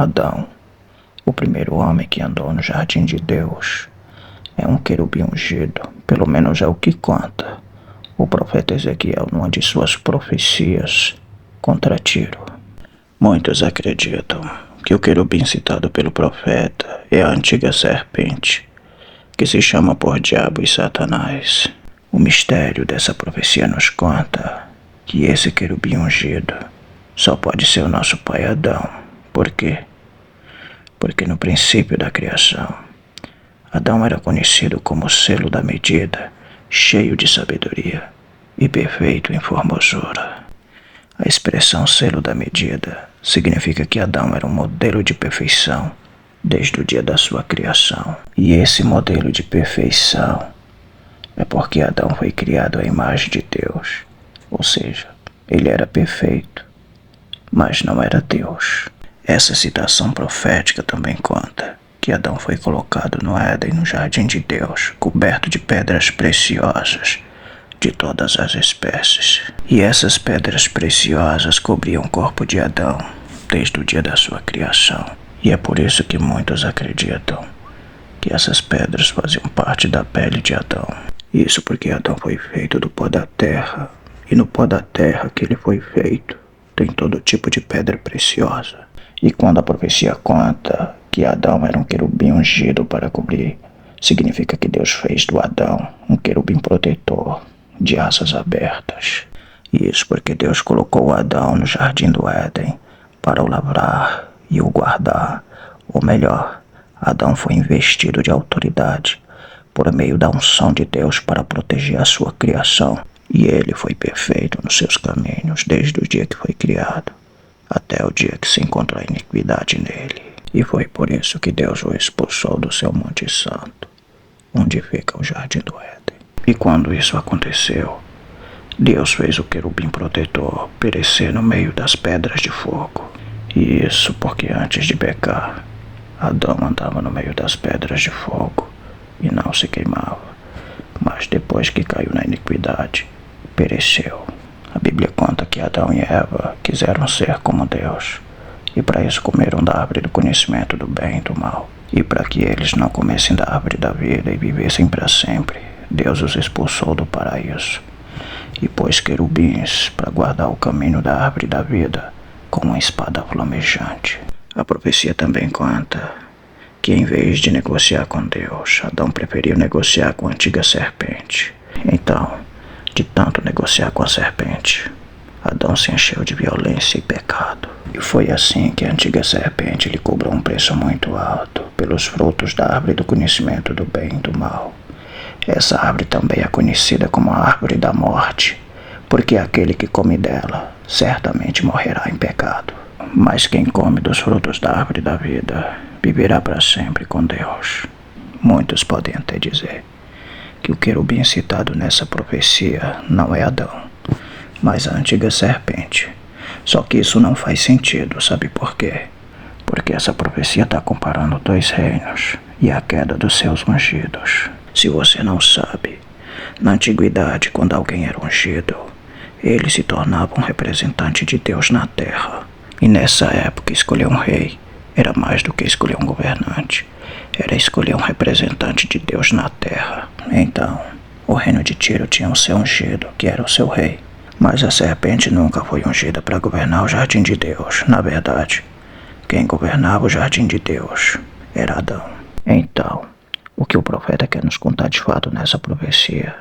Adão, o primeiro homem que andou no jardim de Deus, é um querubim ungido, pelo menos é o que conta o profeta Ezequiel numa de suas profecias contra Tiro. Muitos acreditam que o querubim citado pelo profeta é a antiga serpente, que se chama por Diabo e Satanás. O mistério dessa profecia nos conta que esse querubim ungido só pode ser o nosso pai Adão. Por quê? Porque no princípio da criação, Adão era conhecido como o selo da medida, cheio de sabedoria e perfeito em formosura. A expressão selo da medida significa que Adão era um modelo de perfeição desde o dia da sua criação. E esse modelo de perfeição é porque Adão foi criado à imagem de Deus, ou seja, ele era perfeito, mas não era Deus. Essa citação profética também conta que Adão foi colocado no Éden, no jardim de Deus, coberto de pedras preciosas de todas as espécies. E essas pedras preciosas cobriam o corpo de Adão desde o dia da sua criação. E é por isso que muitos acreditam que essas pedras faziam parte da pele de Adão. Isso porque Adão foi feito do pó da terra, e no pó da terra que ele foi feito tem todo tipo de pedra preciosa. E quando a profecia conta que Adão era um querubim ungido para cobrir, significa que Deus fez do Adão um querubim protetor de asas abertas. Isso porque Deus colocou Adão no jardim do Éden para o lavrar e o guardar. Ou melhor, Adão foi investido de autoridade por meio da unção de Deus para proteger a sua criação. E ele foi perfeito nos seus caminhos desde o dia que foi criado até o dia que se encontrou a iniquidade nele. E foi por isso que Deus o expulsou do seu Monte Santo, onde fica o jardim do Éden. E quando isso aconteceu, Deus fez o querubim protetor perecer no meio das pedras de fogo. E isso porque antes de pecar, Adão andava no meio das pedras de fogo e não se queimava. Mas depois que caiu na iniquidade, pereceu. A Bíblia conta que Adão e Eva quiseram ser como Deus, e para isso comeram da árvore do conhecimento do bem e do mal. E para que eles não comessem da árvore da vida e vivessem para sempre, Deus os expulsou do paraíso e pôs querubins para guardar o caminho da árvore da vida com uma espada flamejante. A profecia também conta que em vez de negociar com Deus, Adão preferiu negociar com a antiga serpente. Então, de tanto negociar com a serpente, Adão se encheu de violência e pecado. E foi assim que a antiga serpente lhe cobrou um preço muito alto pelos frutos da árvore do conhecimento do bem e do mal. Essa árvore também é conhecida como a árvore da morte, porque aquele que come dela certamente morrerá em pecado. Mas quem come dos frutos da árvore da vida viverá para sempre com Deus. Muitos podem até dizer que o querubim citado nessa profecia não é Adão, mas a antiga serpente. Só que isso não faz sentido, sabe por quê? Porque essa profecia está comparando dois reinos e a queda dos seus ungidos. Se você não sabe, na antiguidade, quando alguém era ungido, ele se tornava um representante de Deus na terra. E nessa época, escolher um rei era mais do que escolher um governante. Era escolher um representante de Deus na terra. Então, o reino de Tiro tinha o seu ungido, que era o seu rei. Mas a serpente nunca foi ungida para governar o jardim de Deus. Na verdade, quem governava o jardim de Deus era Adão. Então, o que o profeta quer nos contar de fato nessa profecia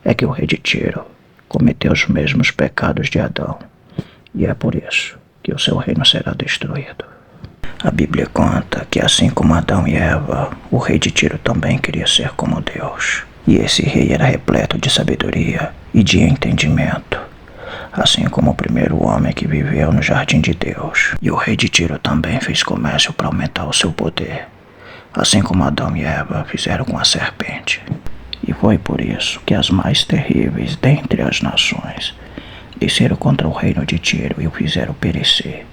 é que o rei de Tiro cometeu os mesmos pecados de Adão. E é por isso que o seu reino será destruído. A Bíblia conta que assim como Adão e Eva, o rei de Tiro também queria ser como Deus. E esse rei era repleto de sabedoria e de entendimento, assim como o primeiro homem que viveu no jardim de Deus. E o rei de Tiro também fez comércio para aumentar o seu poder, assim como Adão e Eva fizeram com a serpente. E foi por isso que as mais terríveis dentre as nações desceram contra o reino de Tiro e o fizeram perecer.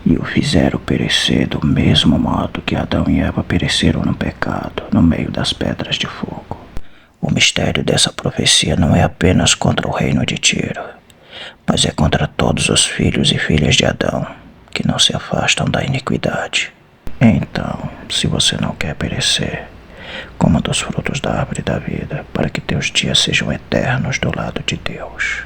E o fizeram perecer do mesmo modo que Adão e Eva pereceram no pecado, no meio das pedras de fogo. O mistério dessa profecia não é apenas contra o reino de Tiro, mas é contra todos os filhos e filhas de Adão, que não se afastam da iniquidade. Então, se você não quer perecer, coma dos frutos da árvore da vida, para que teus dias sejam eternos do lado de Deus.